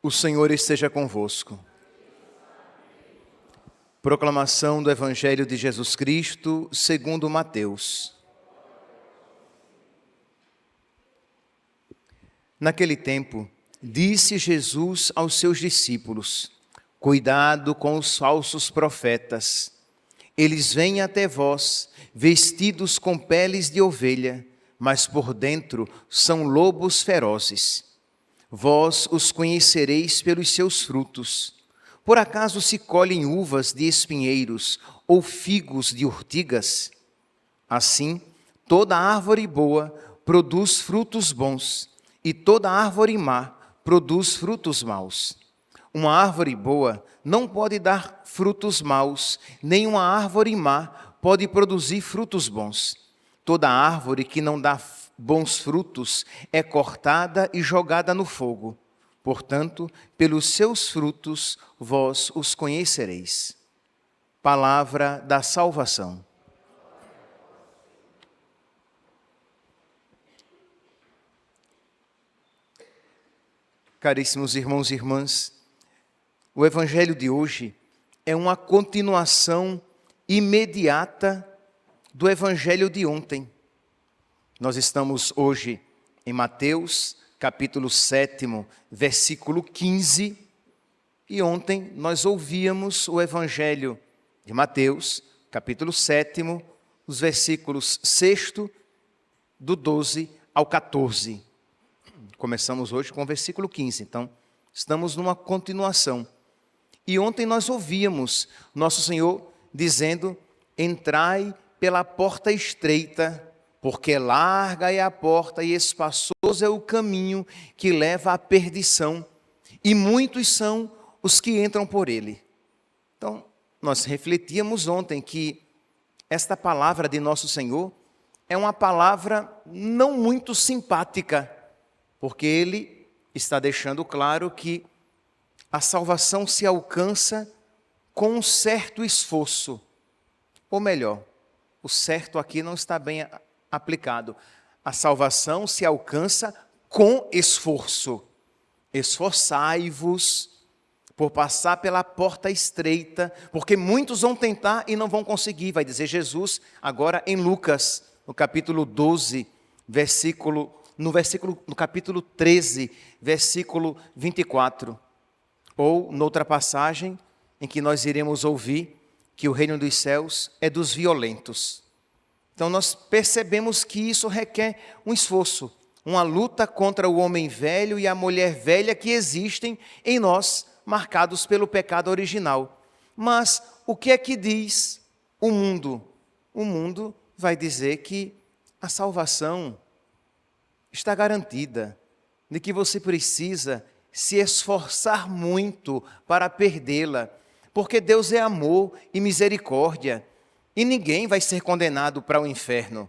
O Senhor esteja convosco. Proclamação do Evangelho de Jesus Cristo, segundo Mateus. Naquele tempo, disse Jesus aos seus discípulos: cuidado com os falsos profetas. Eles vêm até vós, vestidos com peles de ovelha, mas por dentro são lobos ferozes. Vós os conhecereis pelos seus frutos. Por acaso se colhem uvas de espinheiros ou figos de urtigas? Assim, toda árvore boa produz frutos bons, e toda árvore má produz frutos maus. Uma árvore boa não pode dar frutos maus, nem uma árvore má pode produzir frutos bons. Toda árvore que não dá bons frutos é cortada e jogada no fogo. Portanto, pelos seus frutos vós os conhecereis. Palavra da salvação. Caríssimos irmãos e irmãs, o Evangelho de hoje é uma continuação imediata do Evangelho de ontem. Nós estamos hoje em Mateus, capítulo 7, versículo 15, e ontem nós ouvíamos o Evangelho de Mateus, capítulo 7, os versículos 6, do 12 ao 14. Começamos hoje com o versículo 15, então estamos numa continuação. E ontem nós ouvíamos Nosso Senhor dizendo: entrai pela porta estreita, porque larga é a porta e espaçoso é o caminho que leva à perdição, e muitos são os que entram por ele. Então, nós refletíamos ontem que esta palavra de Nosso Senhor é uma palavra não muito simpática, porque Ele está deixando claro que a salvação se alcança com um certo esforço. Ou melhor, o certo aqui não está bem aplicado. A salvação se alcança com esforço. Esforçai-vos por passar pela porta estreita, porque muitos vão tentar e não vão conseguir, vai dizer Jesus agora em Lucas, no capítulo 12, no capítulo 13, versículo 24. Ou noutra passagem em que nós iremos ouvir que o reino dos céus é dos violentos. Então nós percebemos que isso requer um esforço, uma luta contra o homem velho e a mulher velha que existem em nós, marcados pelo pecado original. Mas o que é que diz o mundo? O mundo vai dizer que a salvação está garantida, de que você precisa se esforçar muito para perdê-la, porque Deus é amor e misericórdia, e ninguém vai ser condenado para o inferno.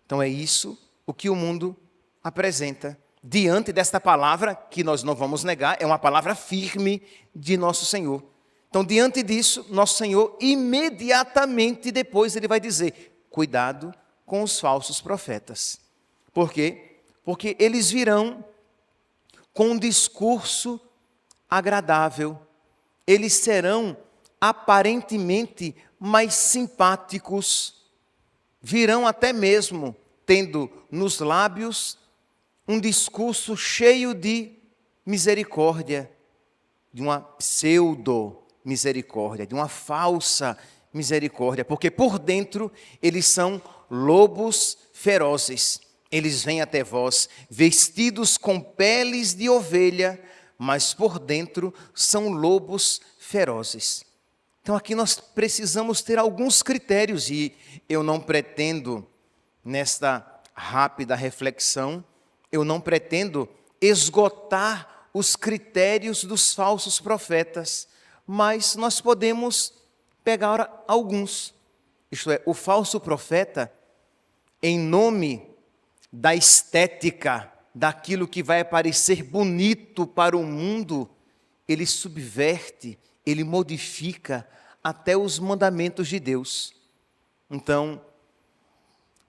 Então é isso o que o mundo apresenta. Diante desta palavra, que nós não vamos negar, é uma palavra firme de Nosso Senhor. Então, diante disso, Nosso Senhor, imediatamente depois, Ele vai dizer: cuidado com os falsos profetas. Por quê? Porque eles virão com um discurso agradável. Eles serão aparentemente mais simpáticos. Virão até mesmo tendo nos lábios um discurso cheio de misericórdia, de uma pseudo-misericórdia, de uma falsa misericórdia, porque por dentro eles são lobos ferozes. Eles vêm até vós vestidos com peles de ovelha, mas por dentro são lobos ferozes. Então aqui nós precisamos ter alguns critérios, e eu não pretendo, nesta rápida reflexão, eu não pretendo esgotar os critérios dos falsos profetas, mas nós podemos pegar alguns. Isto é, o falso profeta, em nome da estética, daquilo que vai parecer bonito para o mundo, ele subverte, ele modifica até os mandamentos de Deus. Então,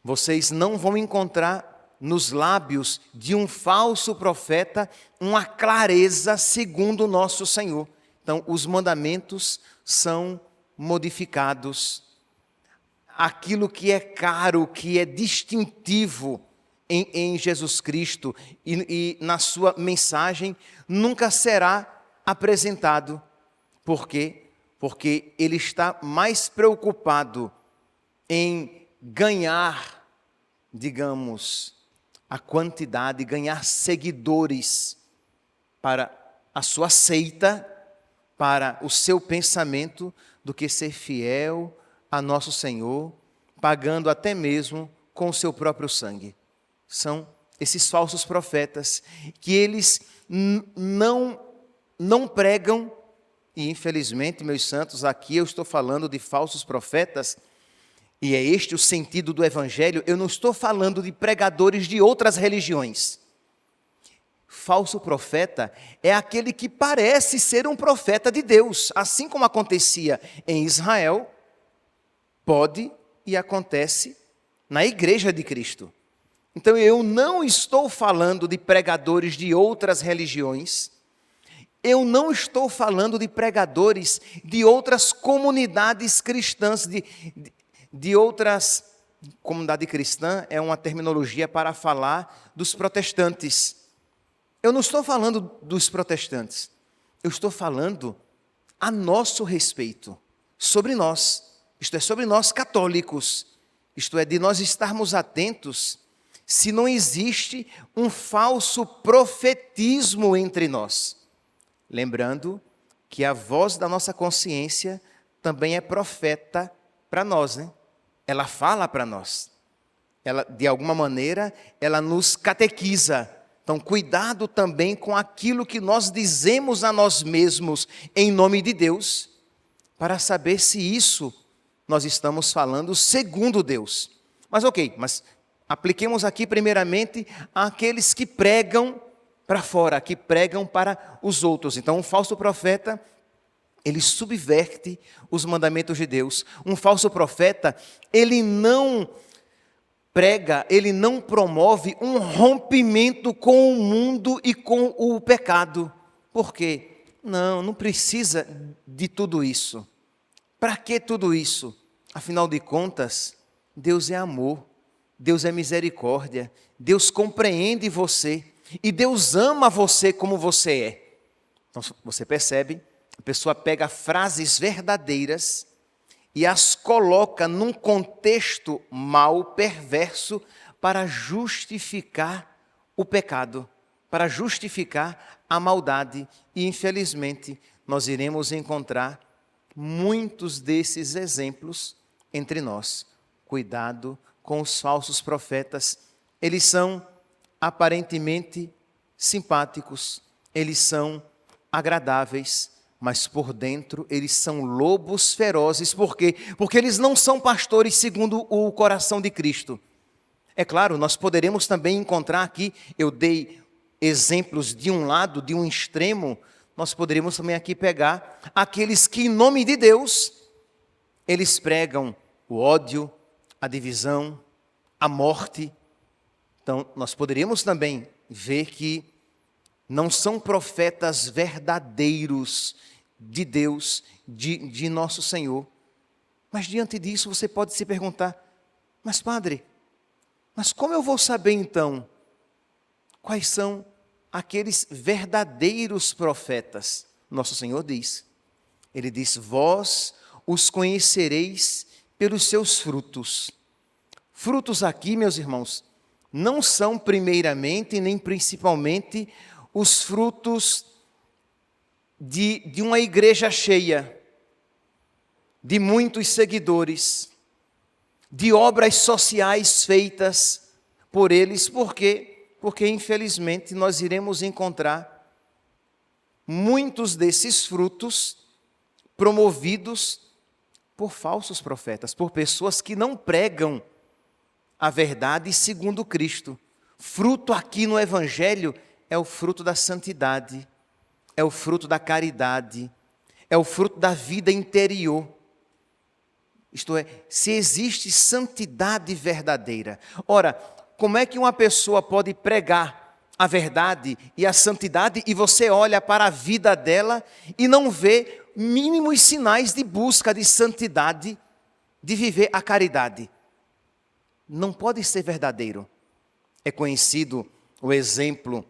vocês não vão encontrar nos lábios de um falso profeta uma clareza segundo o nosso Senhor. Então, os mandamentos são modificados. Aquilo que é caro, que é distintivo em Jesus Cristo e na sua mensagem, nunca será apresentado. Por quê? Porque ele está mais preocupado em ganhar, digamos, a quantidade, ganhar seguidores para a sua seita, para o seu pensamento, do que ser fiel a nosso Senhor, pagando até mesmo com o seu próprio sangue. São esses falsos profetas que eles não pregam, e infelizmente, meus santos, aqui eu estou falando de falsos profetas, e é este o sentido do Evangelho. Eu não estou falando de pregadores de outras religiões. Falso profeta é aquele que parece ser um profeta de Deus, assim como acontecia em Israel, pode e acontece na Igreja de Cristo. Então eu não estou falando de pregadores de outras religiões, eu não estou falando de pregadores de outras comunidades cristãs, de outras. Comunidade cristã é uma terminologia para falar dos protestantes. Eu não estou falando dos protestantes, eu estou falando a nosso respeito, sobre nós, isto é, sobre nós católicos, isto é, de nós estarmos atentos se não existe um falso profetismo entre nós. Lembrando que a voz da nossa consciência também é profeta para nós, né? Ela fala para nós, ela, de alguma maneira, ela nos catequiza. Então, cuidado também com aquilo que nós dizemos a nós mesmos em nome de Deus, para saber se isso nós estamos falando segundo Deus. Mas mas apliquemos aqui primeiramente àqueles que pregam para fora, que pregam para os outros. Então, um falso profeta, ele subverte os mandamentos de Deus. Um falso profeta, ele não prega, ele não promove um rompimento com o mundo e com o pecado. Por quê? Não precisa de tudo isso. Para que tudo isso? Afinal de contas, Deus é amor, Deus é misericórdia, Deus compreende você e Deus ama você como você é. Então, você percebe? A pessoa pega frases verdadeiras e as coloca num contexto mau, perverso, para justificar o pecado, para justificar a maldade. E, infelizmente, nós iremos encontrar muitos desses exemplos entre nós. Cuidado com os falsos profetas. Eles são aparentemente simpáticos, eles são agradáveis, mas por dentro eles são lobos ferozes. Por quê? Porque eles não são pastores segundo o coração de Cristo. É claro, nós poderemos também encontrar aqui, eu dei exemplos de um lado, de um extremo, nós poderíamos também aqui pegar aqueles que em nome de Deus, eles pregam o ódio, a divisão, a morte. Então, nós poderíamos também ver que não são profetas verdadeiros de Deus, de nosso Senhor. Mas diante disso você pode se perguntar, mas padre, mas como eu vou saber então quais são aqueles verdadeiros profetas? Nosso Senhor diz, Ele diz, vós os conhecereis pelos seus frutos. Frutos aqui, meus irmãos, não são primeiramente nem principalmente os frutos de uma igreja cheia, de muitos seguidores, de obras sociais feitas por eles. Por quê? Porque, infelizmente, nós iremos encontrar muitos desses frutos promovidos por falsos profetas, por pessoas que não pregam a verdade segundo Cristo. Fruto aqui no Evangelho é o fruto da santidade, é o fruto da caridade, é o fruto da vida interior. Isto é, se existe santidade verdadeira. Ora, como é que uma pessoa pode pregar a verdade e a santidade e você olha para a vida dela e não vê mínimos sinais de busca de santidade, de viver a caridade? Não pode ser verdadeiro. É conhecido o exemplo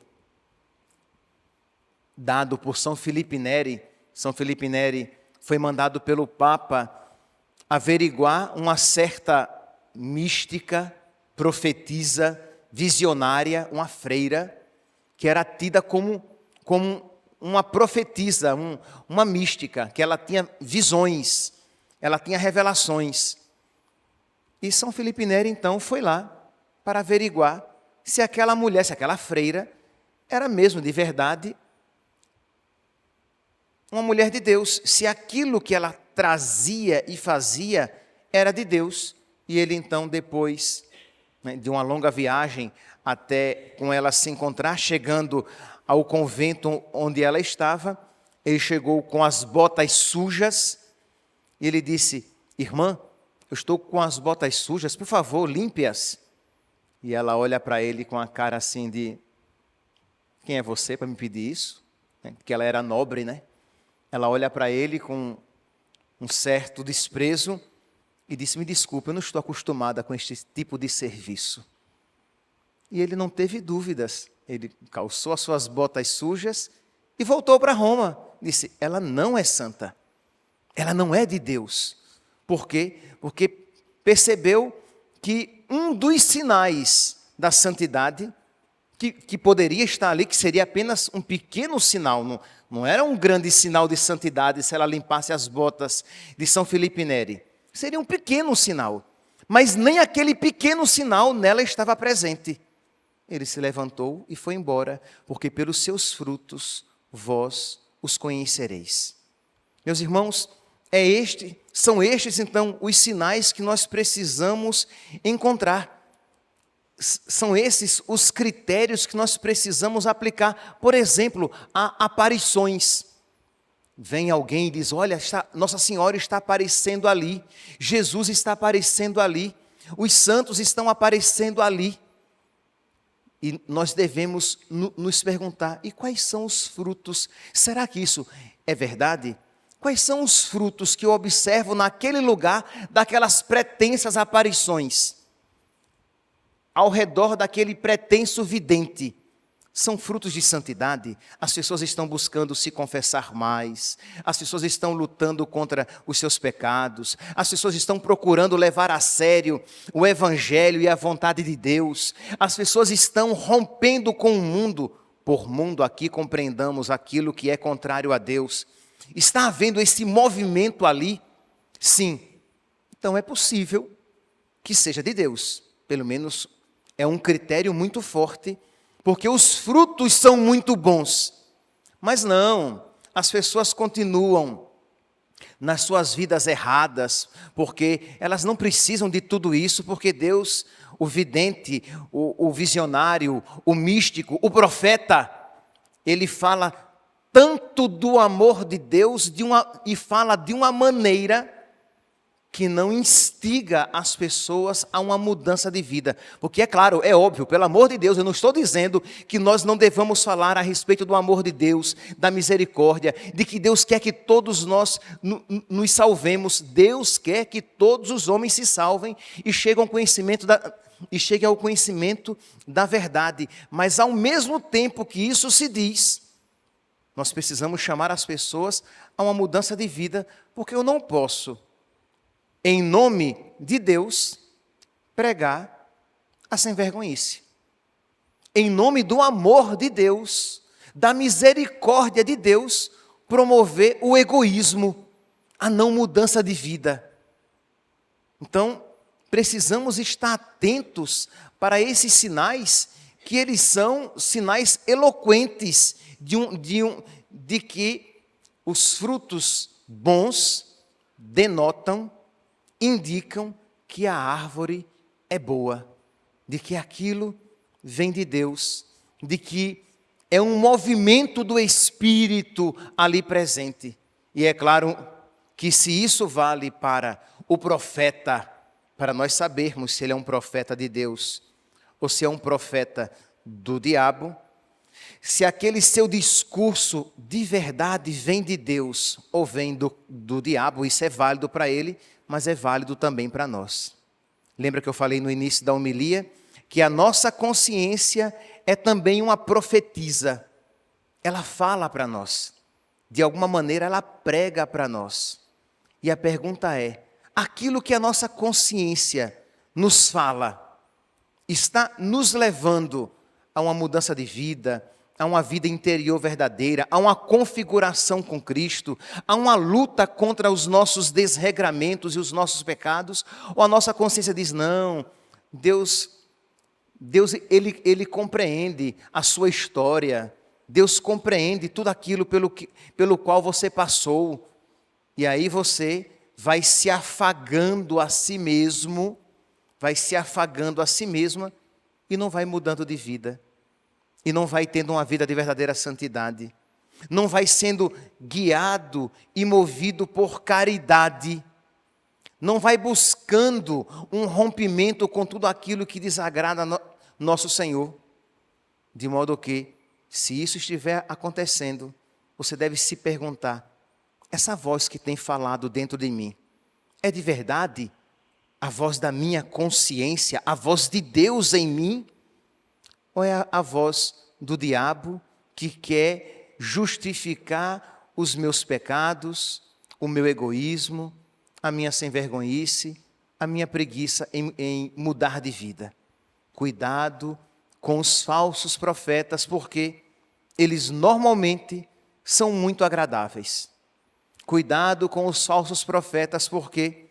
dado por São Felipe Neri. São Felipe Neri foi mandado pelo Papa averiguar uma certa mística, profetisa, visionária, uma freira, que era tida como uma profetisa, uma mística, que ela tinha visões, ela tinha revelações. E São Felipe Neri, então, foi lá para averiguar se aquela mulher, se aquela freira, era mesmo de verdade uma mulher de Deus, se aquilo que ela trazia e fazia era de Deus. E ele então, depois de uma longa viagem até com ela se encontrar, chegando ao convento onde ela estava, ele chegou com as botas sujas e ele disse: irmã, eu estou com as botas sujas, por favor, limpe-as. E ela olha para ele com a cara assim de: quem é você para me pedir isso? Porque ela era nobre, né? Ela olha para ele com um certo desprezo e disse: me desculpe, eu não estou acostumada com este tipo de serviço. E ele não teve dúvidas. Ele calçou as suas botas sujas e voltou para Roma. Disse: ela não é santa. Ela não é de Deus. Por quê? Porque percebeu que um dos sinais da santidade, que poderia estar ali, que seria apenas um pequeno sinal, não era um grande sinal de santidade se ela limpasse as botas de São Felipe Neri. Seria um pequeno sinal. Mas nem aquele pequeno sinal nela estava presente. Ele se levantou e foi embora, porque pelos seus frutos vós os conhecereis. Meus irmãos, são estes então os sinais que nós precisamos encontrar. São esses os critérios que nós precisamos aplicar. Por exemplo, há aparições. Vem alguém e diz: olha, Nossa Senhora está aparecendo ali, Jesus está aparecendo ali, os santos estão aparecendo ali. E nós devemos nos perguntar: e quais são os frutos? Será que isso é verdade? Quais são os frutos que eu observo naquele lugar daquelas pretensas aparições? Ao redor daquele pretenso vidente, são frutos de santidade? As pessoas estão buscando se confessar mais, as pessoas estão lutando contra os seus pecados, as pessoas estão procurando levar a sério o Evangelho e a vontade de Deus, as pessoas estão rompendo com o mundo. Por mundo aqui compreendamos aquilo que é contrário a Deus. Está havendo esse movimento ali? Sim. Então é possível que seja de Deus, pelo menos é um critério muito forte, porque os frutos são muito bons. Mas não, as pessoas continuam nas suas vidas erradas, porque elas não precisam de tudo isso, porque Deus, o vidente, o visionário, o místico, o profeta, ele fala tanto do amor de Deus e fala de uma maneira que não instiga as pessoas a uma mudança de vida. Porque é claro, é óbvio, pelo amor de Deus, eu não estou dizendo que nós não devamos falar a respeito do amor de Deus, da misericórdia, de que Deus quer que todos nós nos salvemos. Deus quer que todos os homens se salvem e cheguem ao conhecimento da verdade. Mas ao mesmo tempo que isso se diz, nós precisamos chamar as pessoas a uma mudança de vida, porque eu não posso, em nome de Deus, pregar a sem-vergonhice. Em nome do amor de Deus, da misericórdia de Deus, promover o egoísmo, a não mudança de vida. Então, precisamos estar atentos para esses sinais, que eles são sinais eloquentes de que os frutos bons denotam, indicam que a árvore é boa, de que aquilo vem de Deus, de que é um movimento do Espírito ali presente. E é claro que se isso vale para o profeta, para nós sabermos se ele é um profeta de Deus, ou se é um profeta do diabo, se aquele seu discurso de verdade vem de Deus ou vem do diabo, isso é válido para ele, mas é válido também para nós. Lembra que eu falei no início da homilia que a nossa consciência é também uma profetisa. Ela fala para nós. De alguma maneira ela prega para nós. E a pergunta é, aquilo que a nossa consciência nos fala, está nos levando a uma mudança de vida, a uma vida interior verdadeira, a uma configuração com Cristo, a uma luta contra os nossos desregramentos e os nossos pecados? Ou a nossa consciência diz, não, Deus ele compreende a sua história, Deus compreende tudo aquilo pelo qual você passou, e aí você vai se afagando a si mesmo, vai se afagando a si mesma e não vai mudando de vida, e não vai tendo uma vida de verdadeira santidade, não vai sendo guiado e movido por caridade, não vai buscando um rompimento com tudo aquilo que desagrada nosso Senhor, de modo que, se isso estiver acontecendo, você deve se perguntar, essa voz que tem falado dentro de mim, é de verdade a voz da minha consciência, a voz de Deus em mim? Ou é a voz do diabo que quer justificar os meus pecados, o meu egoísmo, a minha sem-vergonhice, a minha preguiça em mudar de vida? Cuidado com os falsos profetas, porque eles normalmente são muito agradáveis. Cuidado com os falsos profetas, porque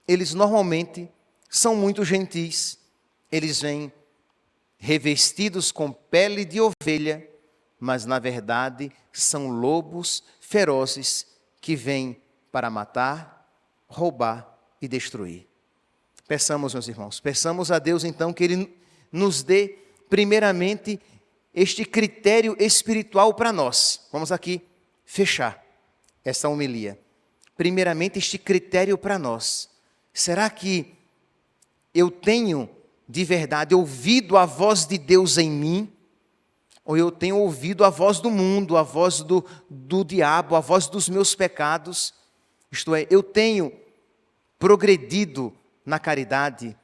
eles normalmente são muito gentis. Eles vêm revestidos com pele de ovelha, mas na verdade são lobos ferozes que vêm para matar, roubar e destruir. Peçamos, meus irmãos, peçamos a Deus então que Ele nos dê primeiramente este critério espiritual para nós. Vamos aqui fechar essa homilia. Primeiramente este critério para nós. Será que eu tenho de verdade ouvido a voz de Deus em mim? Ou eu tenho ouvido a voz do mundo, a voz do diabo, a voz dos meus pecados? Isto é, eu tenho progredido na caridade,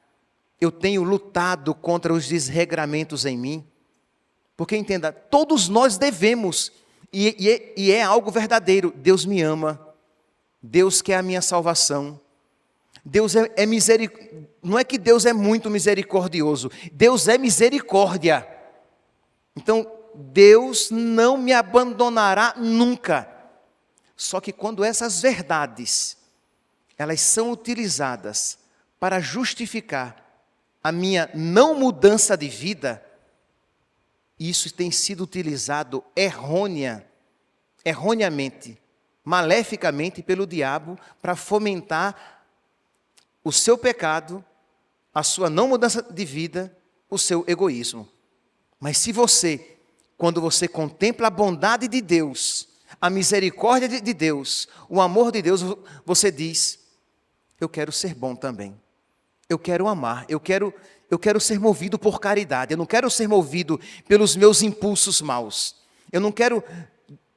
eu tenho lutado contra os desregramentos em mim? Porque entenda, todos nós devemos, e é algo verdadeiro, Deus me ama, Deus quer a minha salvação, Deus é misericórdia, não é que Deus é muito misericordioso, Deus é misericórdia. Então, Deus não me abandonará nunca. Só que quando essas verdades, elas são utilizadas para justificar a minha não mudança de vida, isso tem sido utilizado erroneamente, maleficamente pelo diabo para fomentar o seu pecado, a sua não mudança de vida, o seu egoísmo. Mas se você, quando você contempla a bondade de Deus, a misericórdia de Deus, o amor de Deus, você diz, eu quero ser bom também. Eu quero amar, eu quero ser movido por caridade, eu não quero ser movido pelos meus impulsos maus. Eu não quero,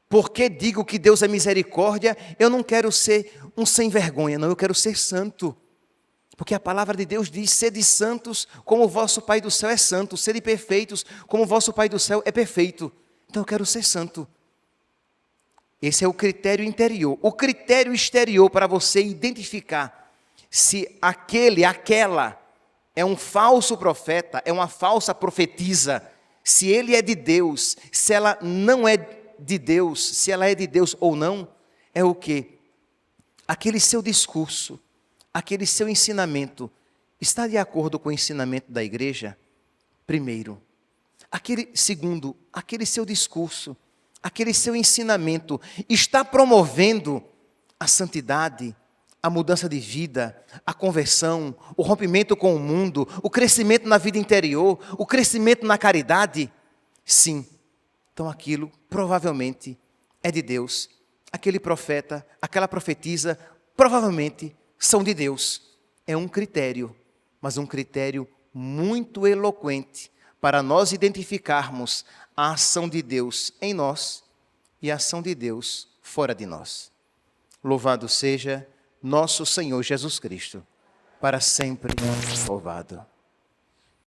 porque digo que Deus é misericórdia, eu não quero ser um sem vergonha, não, eu quero ser santo. Porque a palavra de Deus diz, sede santos como o vosso Pai do céu é santo, sede perfeitos como o vosso Pai do céu é perfeito. Então eu quero ser santo. Esse é o critério interior. O critério exterior para você identificar se aquela é um falso profeta, é uma falsa profetisa, se ele é de Deus, se ela não é de Deus, se ela é de Deus ou não, é o quê? Aquele seu discurso, aquele seu ensinamento, está de acordo com o ensinamento da igreja? Primeiro. Segundo, aquele seu discurso, aquele seu ensinamento, está promovendo a santidade, a mudança de vida, a conversão, o rompimento com o mundo, o crescimento na vida interior, o crescimento na caridade? Sim. Então aquilo provavelmente é de Deus. Aquele profeta, aquela profetisa, provavelmente são de Deus. É um critério, mas um critério muito eloquente para nós identificarmos a ação de Deus em nós e a ação de Deus fora de nós. Louvado seja nosso Senhor Jesus Cristo, para sempre louvado.